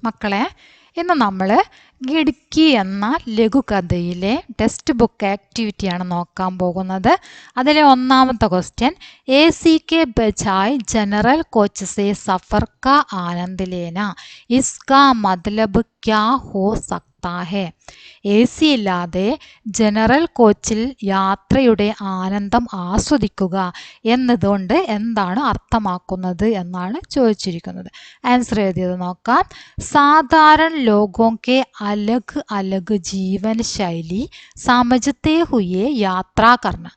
മക്കളെ, ഇന്ന് നമ്മൾ ഗിഡ്കി എന്ന ലഘുകഥയിലെ ടെക്സ്റ്റ് ബുക്ക് ആക്ടിവിറ്റിയാണ് നോക്കാൻ പോകുന്നത്. അതിലെ ഒന്നാമത്തെ ക്വസ്റ്റ്യൻ, എ സി കെ ബജായ് ജനറൽ കോച്ച് സെ സഫർ കാ ആനന്ദ് ലേന, ഇസ്കാ മത്ലബ് ക്യാ ഹോ സക്താ ഹെ? എ സി ഇല്ലാതെ ജനറൽ കോച്ചിൽ യാത്രയുടെ ആനന്ദം ആസ്വദിക്കുക എന്നതുകൊണ്ട് എന്താണ് അർത്ഥമാക്കുന്നത് എന്നാണ് ചോദിച്ചിരിക്കുന്നത്. ആൻസർ എഴുതിയത് നോക്കാം. साधारण लोगों के अलग अलग जीवन शैली समझते हुए യാത്ര करना.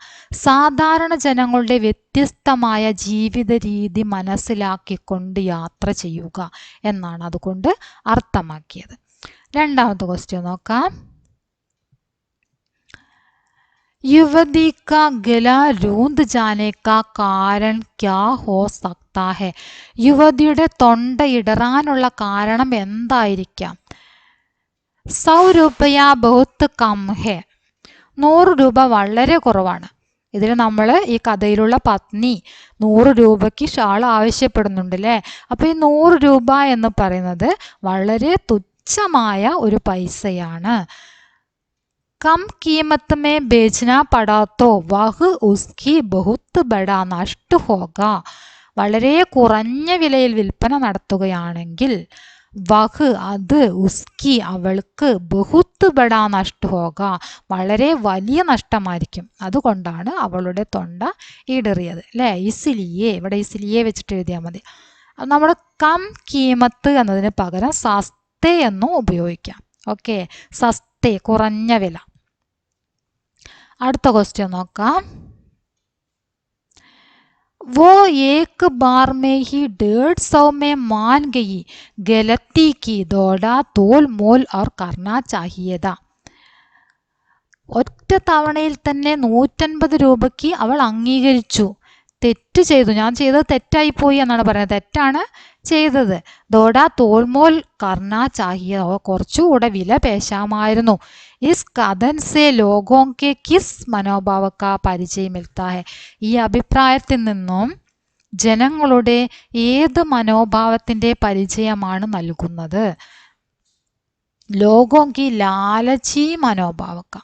സാധാരണ ജനങ്ങളുടെ വ്യത്യസ്തമായ ജീവിത രീതി മനസ്സിലാക്കിക്കൊണ്ട് യാത്ര ചെയ്യുക എന്നാണ് അതുകൊണ്ട് അർത്ഥമാക്കിയത്. രണ്ടാമത്തെ ക്വസ്റ്റ്യൻ നോക്കാം. युवती का गला रूंध जाने का कारण क्या हो सकता है? യുവതിയുടെ തൊണ്ട ഇടറാനുള്ള കാരണം എന്തായിരിക്കാം? 100 രൂപയ ബഹുത്ത് കം ഹെ. 100 രൂപ വളരെ കുറവാണ്. ഇതിൽ നമ്മൾ ഈ കഥയിലുള്ള പത്നി 100 രൂപയ്ക്ക് ഷാൾ ആവശ്യപ്പെടുന്നുണ്ട് അല്ലേ? അപ്പോൾ ഈ 100 രൂപ എന്ന് പറയുന്നത് വളരെ തുച്ഛമായ ഒരു പൈസയാണ്. कम कीमत में बेचना पड़ा तो वह उसकी बहुत बड़ा नष्ट होगा. വളരെ കുറഞ്ഞ വിലയിൽ വിൽപ്പന നടത്തുകയാണെങ്കിൽ വഹ് അത്, ഉസ്കി അവൾക്ക്, ബഹുത്ത് ബഡാ നഷ്ട ഹോക വളരെ വലിയ നഷ്ടമായിരിക്കും. അതുകൊണ്ടാണ് അവളുടെ തൊണ്ട ഇടറിയത് അല്ലേ? ഇസിലിയെ, ഇവിടെ ഇസിലിയെ വെച്ചിട്ട് എഴുതിയാൽ മതി. നമ്മൾ കം കീമത്ത് എന്നതിന് പകരം സസ്തേ എന്നും ഉപയോഗിക്കാം. ഓക്കെ, സസ്തേ കുറഞ്ഞ വില. അടുത്ത ക്വസ്റ്റ്യൻ നോക്കാം. वो एक बार में ही 150 में मान गई, गलती की, दौड़ा तोल मोल और करना चाहिए था. ഒറ്റ തവണയിൽ തന്നെ 150 രൂപയ്ക്ക് അവൾ അംഗീകരിച്ചു. തെറ്റ് ചെയ്തു, ഞാൻ ചെയ്തത് തെറ്റായിപ്പോയി എന്നാണ് പറയുന്നത്. തെറ്റാണ് ചെയ്തത്. ദോഡാ തോൽമോൽ കർണ ചാഹിയ, കുറച്ചുകൂടെ വില പേശാമായിരുന്നു. ഇസ് കഥൻ സെ ലോഗോं के किस മനോഭാവ കാ പരിചയ മിൽത്താ ഹെ? ഈ അഭിപ്രായത്തിൽ നിന്നും ജനങ്ങളുടെ ഏത് മനോഭാവത്തിന്റെ പരിചയമാണ് നൽകുന്നത്? ലോഗോं की ലാലചി മനോഭാവ കാ.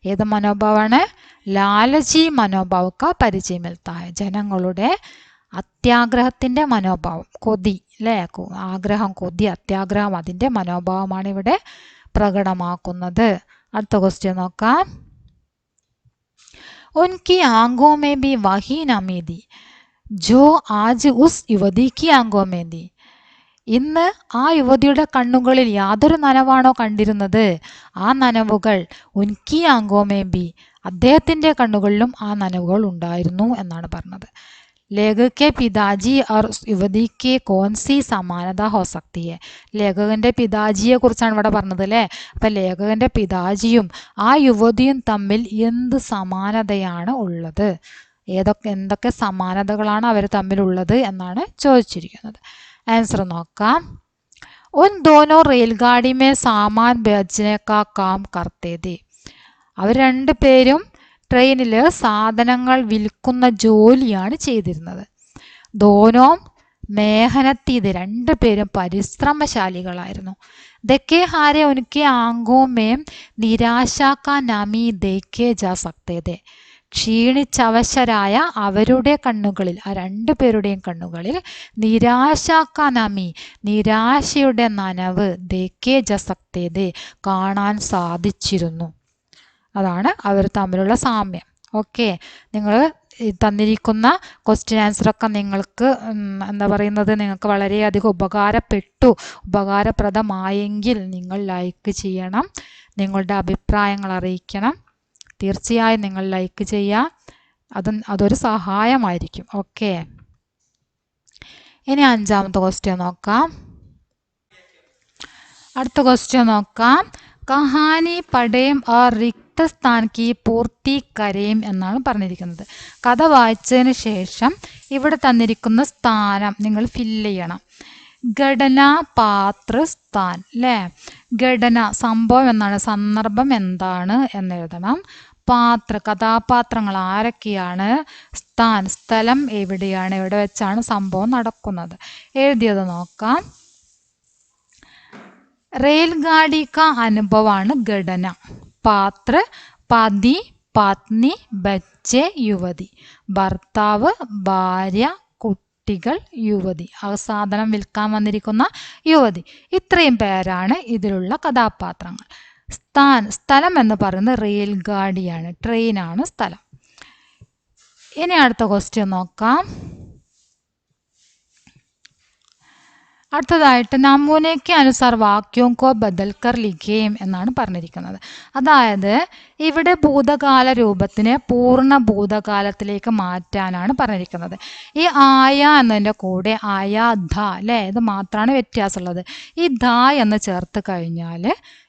ഏത് മനോഭാവമാണ്? ലാലചി മനോഭാവ കാ പരിചയ മിൽത്താ ഹെ. ജനങ്ങളുടെ അത്യാഗ്രഹത്തിന്റെ മനോഭാവം, കൊതി അല്ലേ? ആഗ്രഹം, കൊതി, അത്യാഗ്രഹം, അതിന്റെ മനോഭാവമാണ് ഇവിടെ പ്രകടമാക്കുന്നത്. അടുത്ത ക്വസ്റ്റ്യൻ നോക്കാം. ഉൻകി ആംഖോं में भी वही नमी थी जो आज उस युवती की आंखों में थी. ഇന്ന് ആ യുവതിയുടെ കണ്ണുകളിൽ യാതൊരു നനവാണോ കണ്ടിരുന്നത്? ആ നനവുകൾ ഉൻകി ആംഖോं में भी, അദ്ദേഹത്തിന്റെ കണ്ണുകളിലും ആ നനവുകൾ ഉണ്ടായിരുന്നു എന്നാണ് പറഞ്ഞത്. ലേഖകെ പിതാജി और युवती के कौन सी समानता हो सकती है? ലേഖകന്റെ പിതാജിയെ കുറിച്ചാണ് ഇവിടെ പറഞ്ഞത് അല്ലേ? അപ്പൊ ലേഖകന്റെ പിതാജിയും ആ യുവതിയും തമ്മിൽ എന്ത് സമാനതയാണ് ഉള്ളത്? എന്തൊക്കെ സമാനതകളാണ് അവർ തമ്മിലുള്ളത് എന്നാണ് ചോദിച്ചിരിക്കുന്നത്. ആൻസർ നോക്കാം. ഉൻ ദോനോ റെയിൽഗാഡി മേ സാമാൻ ബേച്ചനെ കാ കാം കർത്തേ ഥേ. അവർ രണ്ടുപേരും ട്രെയിനിൽ സാധനങ്ങൾ വിൽക്കുന്ന ജോലിയാണ് ചെയ്തിരുന്നത്. ദോനോ മേഹനത്തീത്, രണ്ടുപേരും പരിശ്രമശാലികളായിരുന്നു. ദക്കേ ഹാരെ ഉനക്കെ ആംഖോं में നിരാശ കാ നമി ദേഖേ ജാ സക്തേ ഥേ. ക്ഷീണിച്ചവശരായ അവരുടെ കണ്ണുകളിൽ, ആ രണ്ടുപേരുടെയും കണ്ണുകളിൽ നിരാശ കാ നമി, നിരാശയുടെ നനവ്, ദേഖേ ജാ സക്തേ ഥേ, കാണാൻ സാധിച്ചിരുന്നു. അതാണ് അവർ തമ്മിലുള്ള സാമ്യം. ഓക്കെ, നിങ്ങൾ തന്നിരിക്കുന്ന ക്വസ്റ്റ്യൻ ആൻസറൊക്കെ നിങ്ങൾക്ക് എന്താ പറയുന്നത്, നിങ്ങൾക്ക് വളരെയധികം ഉപകാരപ്രദമായെങ്കിൽ നിങ്ങൾ ലൈക്ക് ചെയ്യണം, നിങ്ങളുടെ അഭിപ്രായങ്ങൾ അറിയിക്കണം. തീർച്ചയായും നിങ്ങൾ ലൈക്ക് ചെയ്യുക, അതൊരു സഹായമായിരിക്കും. ഓക്കെ, ഇനി അഞ്ചാമത്തെ ക്വസ്റ്റ്യൻ നോക്കാം. അടുത്ത ക്വസ്റ്റ്യൻ നോക്കാം. കഹാനി പഠേം ഓർ റിക്ത സ്ഥാൻ കി പൂർത്തി കരേം എന്നാണ് പറഞ്ഞിരിക്കുന്നത്. കഥ വായിച്ചതിന് ശേഷം ഇവിടെ തന്നിരിക്കുന്ന സ്ഥാനം നിങ്ങൾ ഫില്ല് ചെയ്യണം. ഘടന, പാത്ര, സ്ഥാൻ അല്ലേ? ഘടന സംഭവം എന്നാണ്, സന്ദർഭം എന്താണ് എന്നെഴുതണം. പാത്ര കഥാപാത്രങ്ങൾ ആരൊക്കെയാണ്? സ്ഥാൻ സ്ഥലം എവിടെയാണ്, എവിടെ വെച്ചാണ് സംഭവം നടക്കുന്നത്? എഴുതിയത് നോക്കാം. रेलगाड़ी का അനുഭവമാണ് ഘടന. പാത്ര, പതി, പത്നി, ബच्चे, യുവതി. ഭർത്താവ്, ഭാര്യ, കുട്ടികൾ, യുവതി. സാധനം വിൽക്കാൻ വന്നിരിക്കുന്ന യുവതി. ഇത്രയും പേരാണ് ഇതിലുള്ള കഥാപാത്രങ്ങൾ. സ്ഥലം എന്ന് പറയുന്നത് റെയിൽഗാഡിയാണ്, ട്രെയിനാണ് സ്ഥലം. ഇനി അടുത്ത ക്വസ്റ്റ്യൻ നോക്കാം. അടുത്തതായിട്ട് നമൂനയ്ക്ക് അനുസാർ വാക്യോം കോ ബദൽക്കർ ലിഖേം എന്നാണ് പറഞ്ഞിരിക്കുന്നത്. അതായത് ഇവിടെ ഭൂതകാല രൂപത്തിനെ പൂർണ്ണ ഭൂതകാലത്തിലേക്ക് മാറ്റാനാണ് പറഞ്ഞിരിക്കുന്നത്. ഈ ആയ എന്നതിൻ്റെ കൂടെ ആയ ധ അല്ലേ, ഇത് മാത്രമാണ് വ്യത്യാസമുള്ളത്. ഈ ധ എന്ന് ചേർത്ത് കഴിഞ്ഞാൽ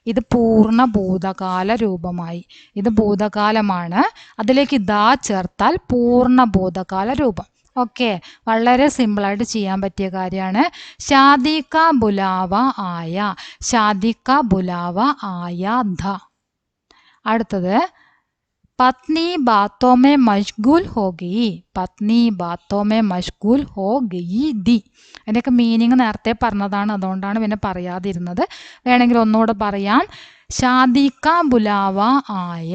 ഇത് പൂർണ്ണ ഭൂതകാല രൂപമായി. ഇത് ഭൂതകാലമാണ്, അതിലേക്ക് ധ ചേർത്താൽ പൂർണ്ണ ഭൂതകാല രൂപം. ഓക്കെ, വളരെ സിമ്പിളായിട്ട് ചെയ്യാൻ പറ്റിയ കാര്യമാണ്. ഷാദി കാ ബുലാവ ആയ, ഷാദി കാ ബുലാവ ആയ ധ. അടുത്തത് പത്നി ബാത്തോ മേ മഷ്ഗൂൽ ഹോ ഗയി, പത്നി ബാത്തോ മേ മഷ്ഗൂൽ ഹോ ഗയി ദി. അതിൻ്റെയൊക്കെ മീനിങ് നേരത്തെ പറഞ്ഞതാണ്, അതുകൊണ്ടാണ് പിന്നെ പറയാതിരുന്നത്. വേണമെങ്കിൽ ഒന്നുകൂടെ പറയാം. ഷാദി കാ ബുലാവ ആയ,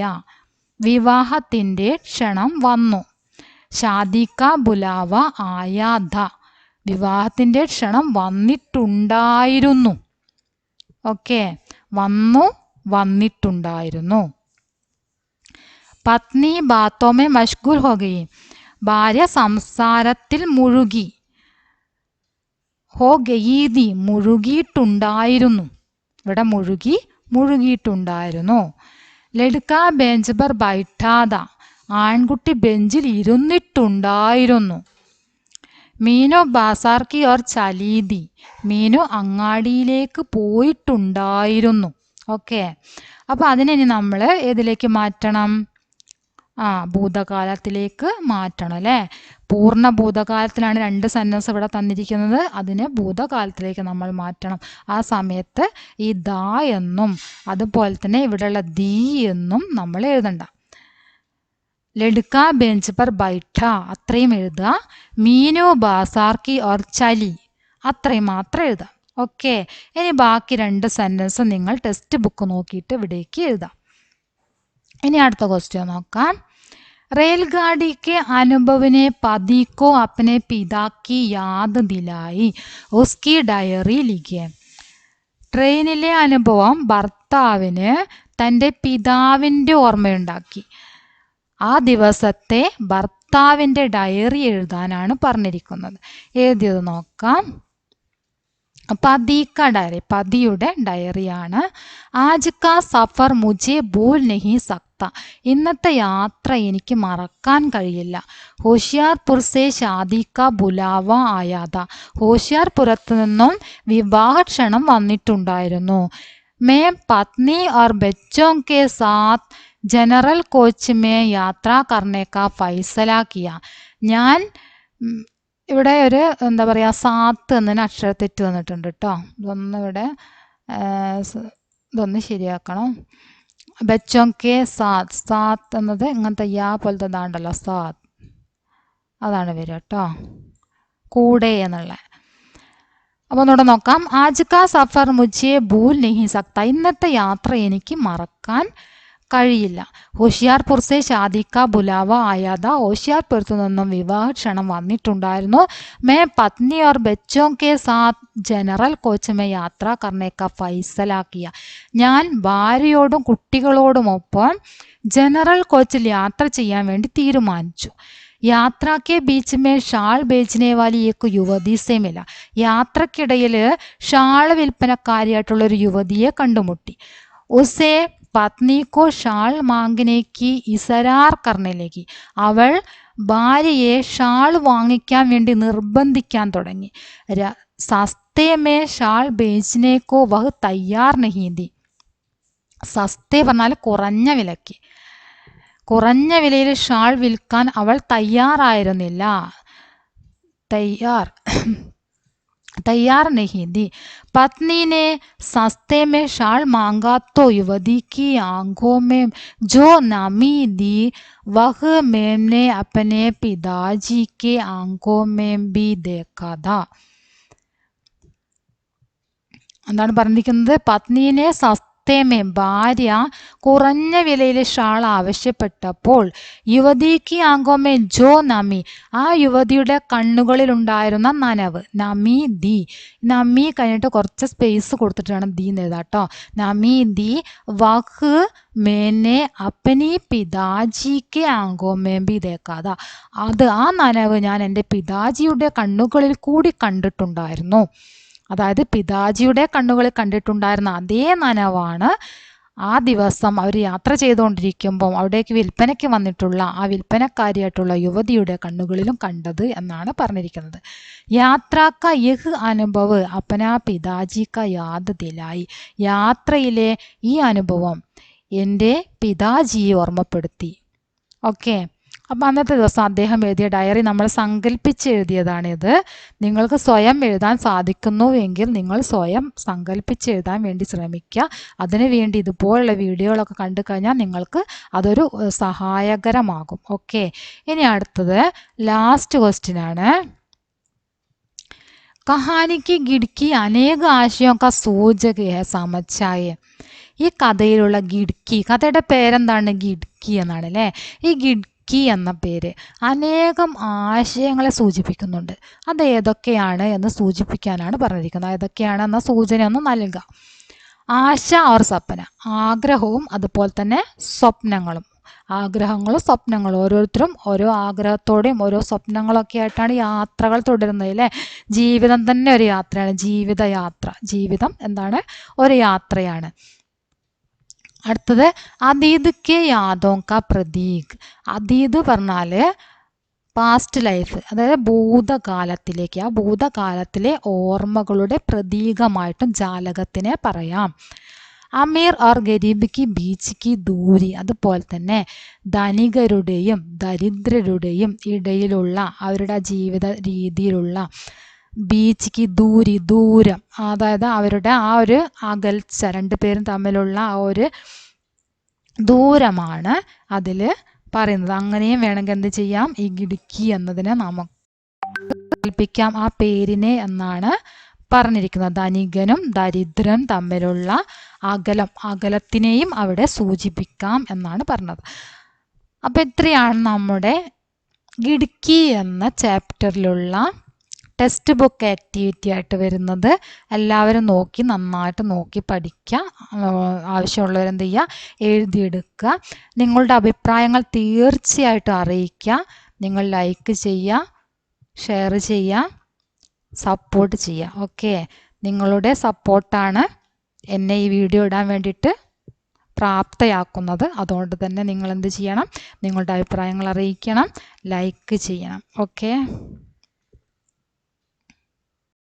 വിവാഹത്തിൻ്റെ ക്ഷണം വന്നു. ഷാദി കാ ബുലാവ ആയാ ധ, വിവാഹത്തിൻ്റെ ക്ഷണം വന്നിട്ടുണ്ടായിരുന്നു. ഓക്കെ, വന്നിട്ടുണ്ടായിരുന്നു. പത്നി ബാത്തോമേ മഷ്ഗൂൽ ഹോ ഗയി, ഭാര്യ സംസാരത്തിൽ മുഴുകി. ഹോ ഗയീദി, മുഴുകിയിട്ടുണ്ടായിരുന്നു. ഇവിടെ മുഴുകിയിട്ടുണ്ടായിരുന്നു. ലഡ്കാ ബെഞ്ച് പർ ബൈഠാദ, ആൺകുട്ടി ബെഞ്ചിൽ ഇരുന്നിട്ടുണ്ടായിരുന്നു. മീനു ബാസാർ കി ഓർ ചലീദി, മീനു അങ്ങാടിയിലേക്ക് പോയിട്ടുണ്ടായിരുന്നു. ഓക്കെ, അപ്പോൾ അതിനെ നമ്മൾ ഏതിലേക്ക് മാറ്റണം? ഭൂതകാലത്തിലേക്ക് മാറ്റണം അല്ലേ. പൂർണ്ണ ഭൂതകാലത്തിലാണ് 2 സെൻറ്റൻസ് ഇവിടെ തന്നിരിക്കുന്നത്, അതിനെ ഭൂതകാലത്തിലേക്ക് നമ്മൾ മാറ്റണം. ആ സമയത്ത് ഈ ദ എന്നും അതുപോലെ തന്നെ ഇവിടെയുള്ള ദീ എന്നും നമ്മൾ എഴുതണ്ട. ലഡ്കാ ബെഞ്ച് പർ ബൈഠ അത്രയും എഴുതുക. മീനു ബാസാർ കി ഓർ ചലി അത്രയും മാത്രം എഴുതാം. ഓക്കെ, ഇനി ബാക്കി 2 സെൻറ്റൻസ് നിങ്ങൾ ടെക്സ്റ്റ് ബുക്ക് നോക്കിയിട്ട് ഇവിടേക്ക് എഴുതാം. ഇനി അടുത്ത ക്വസ്റ്റ്യൻ നോക്കാം. रेलगाड़ी के अनुभव ने पति को अपने पिता की याद दिलाई, उसकी डायरी लिखिए. ട്രെയിനിലെ അനുഭവം ഭർത്താവിന് തൻ്റെ പിതാവിൻ്റെ ഓർമ്മയുണ്ടാക്കി. ആ ദിവസത്തെ ഭർത്താവിൻ്റെ ഡയറി എഴുതാനാണ് പറഞ്ഞിരിക്കുന്നത്. എഴുതിയത് നോക്കാം. പതി കാ ഡയറി, പതിയുടെ ഡയറിയാണ്. ആജ് കാ സഫർ മുझे ഭൂൽ നഹി സക്ത, ഇന്നത്തെ യാത്ര എനിക്ക് മറക്കാൻ കഴിയില്ല. ഹോഷിയാർപുർ സേ ഷാദി കാ ബുലാവ ആയാത, ഹോഷിയാർപുരത്ത് നിന്നും വിവാഹ ക്ഷണം വന്നിട്ടുണ്ടായിരുന്നു. മേ പത്നി और बच्चों के साथ जनरल कोच में यात्रा करने का फैसला किया. ഞാൻ ഇവിടെ ഒരു എന്താ പറയുക, സാത്ത് എന്നതിന് അക്ഷരത്തെറ്റ് വന്നിട്ടുണ്ട് കേട്ടോ. ഇതൊന്ന് ശരിയാക്കണം. ബച്ചോക്കെ സാത്ത്, സാത്ത് എന്നത് ഇങ്ങനത്തെ യാ പോലത്തെ ഇതാണ്ടല്ലോ, സാത്ത്, അതാണ് വരിക കേട്ടോ, കൂടെ എന്നുള്ള. അപ്പോൾ ഒന്നുകൂടെ നോക്കാം. ആജ് കാ സഫർ മുझे ഭൂൽ നഹി സക്ത, ഇന്നത്തെ യാത്ര എനിക്ക് മറക്കാൻ കഴിയില്ല. ഹോഷിയാർപുർ സേ ഷാദി കാ ബുലാവ ആയാത, ഹോഷിയാർപുരത്ത് നിന്നും വിവാഹ ക്ഷണം വന്നിട്ടുണ്ടായിരുന്നു. മേ പത്നി ഓർ ബച്ചോ കെ സാത്ത് ജനറൽ കോച്ച് മേ യാത്ര കർണേ കാ ഫൈസല കിയ, ഞാൻ ഭാര്യയോടും കുട്ടികളോടുമൊപ്പം ജനറൽ കോച്ചിൽ യാത്ര ചെയ്യാൻ വേണ്ടി തീരുമാനിച്ചു. യാത്ര K beach may shawl ബേച്ചനെ Valley ഏക്ക് യുവതി സേ മില, യാത്രക്കിടയിൽ ഷാൾ വിൽപ്പനക്കാരിയായിട്ടുള്ളൊരു യുവതിയെ കണ്ടുമുട്ടി. ഉസേ പത്നി കോ ഷാൾ മാംഗനെ കി ഇസരാർ കർണേ ലഗി, അവൾ ഭാര്യയെ ഷാൾ വാങ്ങിക്കാൻ വേണ്ടി നിർബന്ധിക്കാൻ തുടങ്ങി. സസ്തേ മേ ഷാൾ ബേച്ചനെ കോ വഹ് തയ്യാർ നഹീ ദി, സസ്തേ പറഞ്ഞാൽ കുറഞ്ഞ വിലയ്ക്ക്, കുറഞ്ഞ വിലയിൽ ഷാൾ വിൽക്കാൻ അവൾ തയ്യാറായിരുന്നില്ല. तैयार नहीं दी. पत्नी ने सस्ते में शाल मांगा तो युवती की आंखों में जो नमी दी वह मैंने अपने पिताजी के आंखों में भी देखा था. എന്താണ് പറഞ്ഞിരിക്കുന്നത്? പത്നീനെ സസ്തേമേ, ഭാര്യ കുറഞ്ഞ വിലയിൽ ഷാൾ ആവശ്യപ്പെട്ടപ്പോൾ യുവതിക്ക് ആങ്കോമേ ജോ നമി, ആ യുവതിയുടെ കണ്ണുകളിൽ ഉണ്ടായിരുന്ന നനവ്, നമി ദി, നമി കഴിഞ്ഞിട്ട് കുറച്ച് സ്പേസ് കൊടുത്തിട്ട് വേണം ദി എന്ന് എഴുതാട്ടോ. നമി ദി വഹ് മേനെ അപ്പനി പിതാജിക്ക് ആങ്കോമേ ബി ദേക്കാത, അത് ആ നനവ് ഞാൻ എൻ്റെ പിതാജിയുടെ കണ്ണുകളിൽ കൂടി കണ്ടിട്ടുണ്ടായിരുന്നു. അതായത് പിതാജിയുടെ കണ്ണുകളിൽ കണ്ടിട്ടുണ്ടായിരുന്ന അതേ നനവാണ് ആ ദിവസം അവർ യാത്ര ചെയ്തുകൊണ്ടിരിക്കുമ്പോൾ അവിടേക്ക് വിൽപ്പനയ്ക്ക് വന്നിട്ടുള്ള ആ വിൽപ്പനക്കാരിയായിട്ടുള്ള യുവതിയുടെ കണ്ണുകളിലും കണ്ടത് എന്നാണ് പറഞ്ഞിരിക്കുന്നത്. യാത്രാക്ക യഹ് അനുഭവ് അപ്പനാ പിതാജിക്ക യാദ് ദിലായി, യാത്രയിലെ ഈ അനുഭവം എൻ്റെ പിതാജിയെ ഓർമ്മപ്പെടുത്തി. ഓക്കെ, അപ്പം അന്നത്തെ ദിവസം അദ്ദേഹം എഴുതിയ ഡയറി നമ്മൾ സങ്കല്പിച്ച് എഴുതിയതാണിത്. നിങ്ങൾക്ക് സ്വയം എഴുതാൻ സാധിക്കുന്നുവെങ്കിൽ നിങ്ങൾ സ്വയം സങ്കല്പിച്ച് എഴുതാൻ വേണ്ടി ശ്രമിക്കുക. അതിനു വേണ്ടി ഇതുപോലുള്ള വീഡിയോകളൊക്കെ കണ്ടു കഴിഞ്ഞാൽ നിങ്ങൾക്ക് അതൊരു സഹായകരമാകും. ഓക്കെ, ഇനി അടുത്തത് ലാസ്റ്റ് ക്വസ്റ്റ്യൻ ആണ്. കഹാനിക്ക് ഗിഡ്കി അനേക ആശയം കാ സൂചക ഹെ സമച്ചായ, ഈ കഥയിലുള്ള ഗിഡ്കി, കഥയുടെ പേരെന്താണ്? ഗിഡ്കി എന്നാണ് അല്ലേ. ഈ ഗിഡ്കി എന്ന പേര് അനേകം ആശയങ്ങളെ സൂചിപ്പിക്കുന്നുണ്ട്. അത് ഏതൊക്കെയാണ് എന്ന് സൂചിപ്പിക്കാനാണ് പറഞ്ഞിരിക്കുന്നത്. ഏതൊക്കെയാണെന്ന സൂചനയൊന്ന് നൽകുക. ആശ ഓർ സപ്പന, ആഗ്രഹവും അതുപോലെ തന്നെ സ്വപ്നങ്ങളും. ആഗ്രഹങ്ങളും സ്വപ്നങ്ങളും, ഓരോരുത്തരും ഓരോ ആഗ്രഹത്തോടെയും ഓരോ സ്വപ്നങ്ങളൊക്കെ ആയിട്ടാണ് യാത്രകൾ തുടരുന്നത് അല്ലേ. ജീവിതം തന്നെ ഒരു യാത്രയാണ്, ജീവിതയാത്ര. ജീവിതം എന്താണ്? ഒരു യാത്രയാണ്. അടുത്തത് അതീത് കെ യാദോം കാ പ്രതീക്. അതീത് പറഞ്ഞാൽ പാസ്റ്റ് ലൈഫ്, അതായത് ഭൂതകാലത്തിലേക്ക്, ആ ഭൂതകാലത്തിലെ ഓർമ്മകളുടെ പ്രതീകമായിട്ടും ജാലകത്തിനെ പറയാം. അമീർ ഓർ ഗരീബ് കി ബീച്ച് കി ദൂരി, അതുപോലെ തന്നെ ധനികരുടെയും ദരിദ്രരുടെയും ഇടയിലുള്ള അവരുടെ ജീവിത രീതിയിലുള്ള ബീച്ച് കി ദൂരി, ദൂരം, അതായത് അവരുടെ ആ ഒരു അകൽച്ച, രണ്ടുപേരും തമ്മിലുള്ള ആ ഒരു ദൂരമാണ് അതിൽ പറയുന്നത്. അങ്ങനെയും വേണമെങ്കിൽ എന്ത് ചെയ്യാം? ഈ ഗിഡ്കി എന്നതിനെ നമുക്ക് കൽപ്പിക്കാം ആ പേരിനെ എന്നാണ് പറഞ്ഞിരിക്കുന്നത്. ധനികനും ദരിദ്രനും തമ്മിലുള്ള അകലത്തിനെയും അവിടെ സൂചിപ്പിക്കാം എന്നാണ് പറഞ്ഞത്. അപ്പം ഇത്രയാണ് നമ്മുടെ ഗിഡ്കി എന്ന ചാപ്റ്ററിലുള്ള ടെക്സ്റ്റ് ബുക്ക് ആക്ടിവിറ്റി ആയിട്ട് വരുന്നത്. എല്ലാവരും നന്നായിട്ട് നോക്കി പഠിക്കുക. ആവശ്യമുള്ളവരെന്ത് ചെയ്യുക? എഴുതിയെടുക്കുക. നിങ്ങളുടെ അഭിപ്രായങ്ങൾ തീർച്ചയായിട്ടും അറിയിക്കുക. നിങ്ങൾ ലൈക്ക് ചെയ്യുക, ഷെയർ ചെയ്യുക, സപ്പോർട്ട് ചെയ്യുക. ഓക്കെ, നിങ്ങളുടെ സപ്പോർട്ടാണ് എന്നെ ഈ വീഡിയോ ഇടാൻ വേണ്ടിയിട്ട് പ്രാപ്തയാക്കുന്നത്. അതുകൊണ്ട് തന്നെ നിങ്ങൾ എന്ത് ചെയ്യണം? നിങ്ങളുടെ അഭിപ്രായങ്ങൾ അറിയിക്കണം, ലൈക്ക് ചെയ്യണം. ഓക്കെ.